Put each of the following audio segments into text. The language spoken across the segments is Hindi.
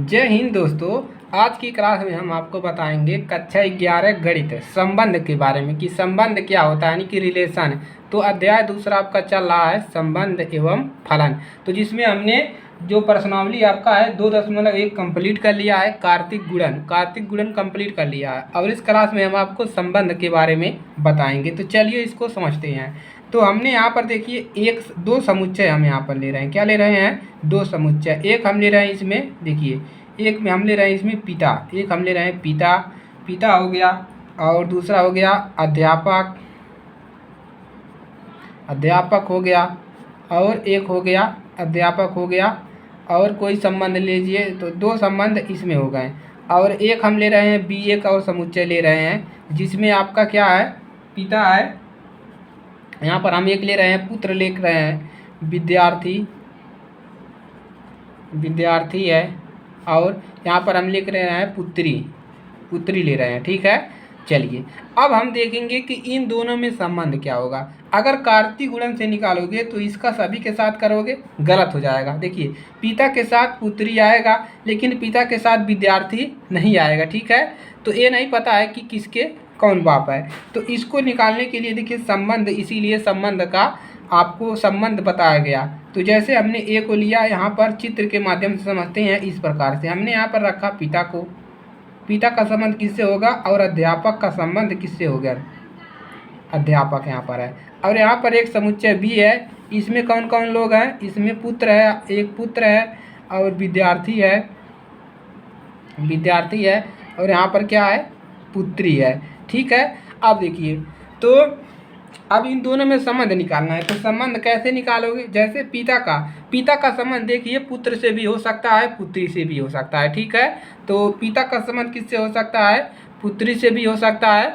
जय हिंद दोस्तों। आज की क्लास में हम आपको बताएंगे कक्षा 11 गणित संबंध के बारे में कि संबंध क्या होता है, यानी कि रिलेशन। तो अध्याय दूसरा आपका चल रहा है संबंध एवं फलन। तो जिसमें हमने जो प्रश्नावली आपका है 2.1 कंप्लीट कर लिया है। कार्तिक गुणन कंप्लीट कर लिया है और इस क्लास में हम आपको संबंध के बारे में बताएंगे। तो चलिए इसको समझते हैं। तो हमने यहाँ पर देखिए दो समुच्चय हम यहाँ पर ले रहे हैं। क्या ले रहे हैं? दो समुच्चय। एक हम ले रहे हैं इसमें, देखिए एक में हम ले रहे हैं इसमें पिता, एक हम ले रहे हैं पिता, पिता हो गया, और दूसरा हो गया अध्यापक, अध्यापक हो गया, और एक हो गया अध्यापक हो गया, और कोई संबंध लीजिए तो दो संबंध इसमें हो गए। और एक हम ले रहे हैं बी, एक और समुच्चय ले रहे हैं जिसमें आपका क्या है, पिता है। यहाँ पर हम एक ले रहे हैं पुत्र, लिख रहे हैं विद्यार्थी, विद्यार्थी है, और यहाँ पर हम लिख रहे हैं पुत्री, पुत्री ले रहे हैं। ठीक है, चलिए अब हम देखेंगे कि इन दोनों में संबंध क्या होगा। अगर कार्तीय गुणन से निकालोगे तो इसका सभी के साथ करोगे, गलत हो जाएगा। देखिए पिता के साथ पुत्री आएगा लेकिन पिता के साथ विद्यार्थी नहीं आएगा। ठीक है, तो ये नहीं पता है कि किसके कौन बाप है। तो इसको निकालने के लिए देखिए संबंध, इसीलिए संबंध का आपको संबंध बताया गया। तो जैसे हमने ए को लिया, यहाँ पर चित्र के माध्यम से समझते हैं। इस प्रकार से हमने यहाँ पर रखा पिता को, पिता का संबंध किससे होगा, और अध्यापक का संबंध किससे हो गया, अध्यापक यहाँ पर है। और यहाँ पर एक समुच्चय भी है, इसमें कौन कौन लोग हैं, इसमें पुत्र है, एक पुत्र है, और विद्यार्थी है, विद्यार्थी है, और यहाँ पर क्या है, पुत्री है। ठीक है, अब देखिए तो अब इन दोनों में संबंध निकालना है। तो संबंध कैसे निकालोगे? जैसे पिता का संबंध देखिए पुत्र से भी हो सकता है, पुत्री से भी हो सकता है। ठीक है, तो पिता का संबंध किससे हो सकता है, पुत्री से भी हो सकता है,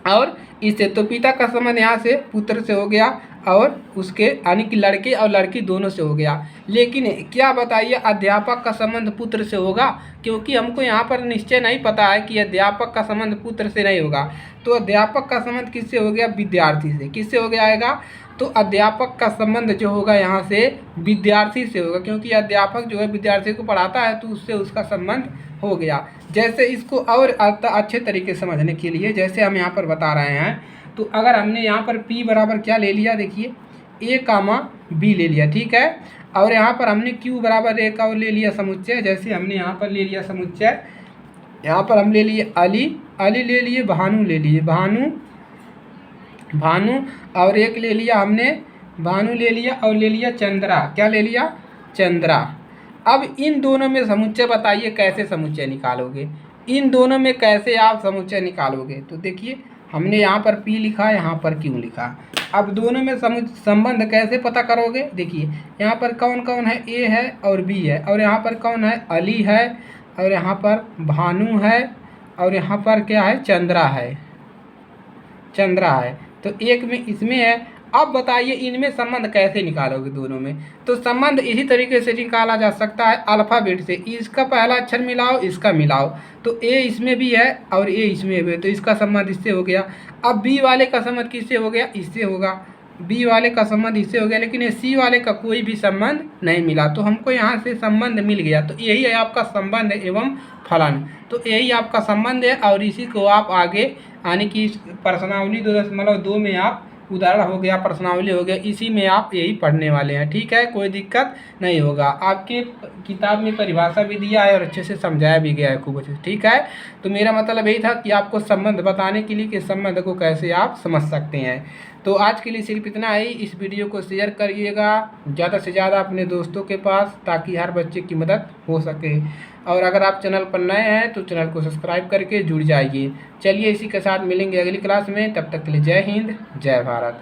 और इससे तो पिता का संबंध यहाँ से पुत्र से हो गया, और उसके यानी कि लड़के और लड़की दोनों से हो गया। लेकिन क्या बताइए, अध्यापक का संबंध पुत्र से होगा? क्योंकि हमको यहाँ पर निश्चय नहीं पता है कि अध्यापक का संबंध पुत्र से नहीं होगा। तो अध्यापक का संबंध किससे हो गया, विद्यार्थी से। किससे हो गया आएगा, तो अध्यापक का संबंध जो होगा यहाँ से विद्यार्थी से होगा, क्योंकि अध्यापक जो है विद्यार्थी को पढ़ाता है तो उससे उसका संबंध हो गया। जैसे इसको और अच्छे तरीके से समझने के लिए जैसे हम यहाँ पर बता रहे हैं, तो अगर हमने यहाँ पर P बराबर क्या ले लिया, देखिए A कामा B ले लिया। ठीक है, और यहाँ पर हमने Q बराबर एक और ले लिया समुच्चय। जैसे हमने यहाँ पर ले लिया समुच्चय, यहाँ पर हम ले लिए अली, अली ले लिए, भानु ले लिए, भानु, भानु, और एक ले लिया हमने भानु ले लिया, और ले लिया चंद्रा। क्या ले लिया, चंद्रा। अब इन दोनों में समुच्चय बताइए कैसे समुच्चय निकालोगे, इन दोनों में कैसे आप समुच्चय निकालोगे। तो देखिए हमने यहाँ पर P लिखा, यहाँ पर Q लिखा। अब दोनों में संबंध कैसे पता करोगे? देखिए यहाँ पर कौन कौन है, A है और B है, और यहाँ पर कौन है, अली है, और यहाँ पर भानु है, और यहाँ पर क्या है, चंद्रा है, चंद्रा है। तो एक में इसमें है। अब बताइए इनमें संबंध कैसे निकालोगे दोनों में। तो संबंध इसी तरीके से निकाला जा सकता है अल्फ़ाबेट से। इसका पहला अक्षर मिलाओ, इसका मिलाओ, तो ए इसमें भी है और ए इसमें भी है, तो इसका संबंध इससे हो गया। अब बी वाले का संबंध किससे हो गया, इससे होगा, बी वाले का संबंध इससे हो गया, लेकिन ये सी वाले का कोई भी संबंध नहीं मिला, तो हमको यहाँ से संबंध मिल गया। तो यही है आपका संबंध एवं फलन। तो यही आपका संबंध है, और इसी को आप आगे यानी कि प्रश्नावली 2.2 में आप उदाहरण हो गया, प्रश्नावली हो गया, इसी में आप यही पढ़ने वाले हैं। ठीक है, कोई दिक्कत नहीं होगा। आपके किताब में परिभाषा भी दिया है और अच्छे से समझाया भी गया है खूब अच्छे से। ठीक है, तो मेरा मतलब यही था कि आपको संबंध बताने के लिए कि संबंध को कैसे आप समझ सकते हैं। तो आज के लिए सिर्फ इतना ही। इस वीडियो को शेयर करिएगा ज़्यादा से ज़्यादा अपने दोस्तों के पास, ताकि हर बच्चे की मदद हो सके। और अगर आप चैनल पर नए हैं तो चैनल को सब्सक्राइब करके जुड़ जाइए। चलिए इसी के साथ मिलेंगे अगली क्लास में, तब तक के लिए जय हिंद, जय भारत।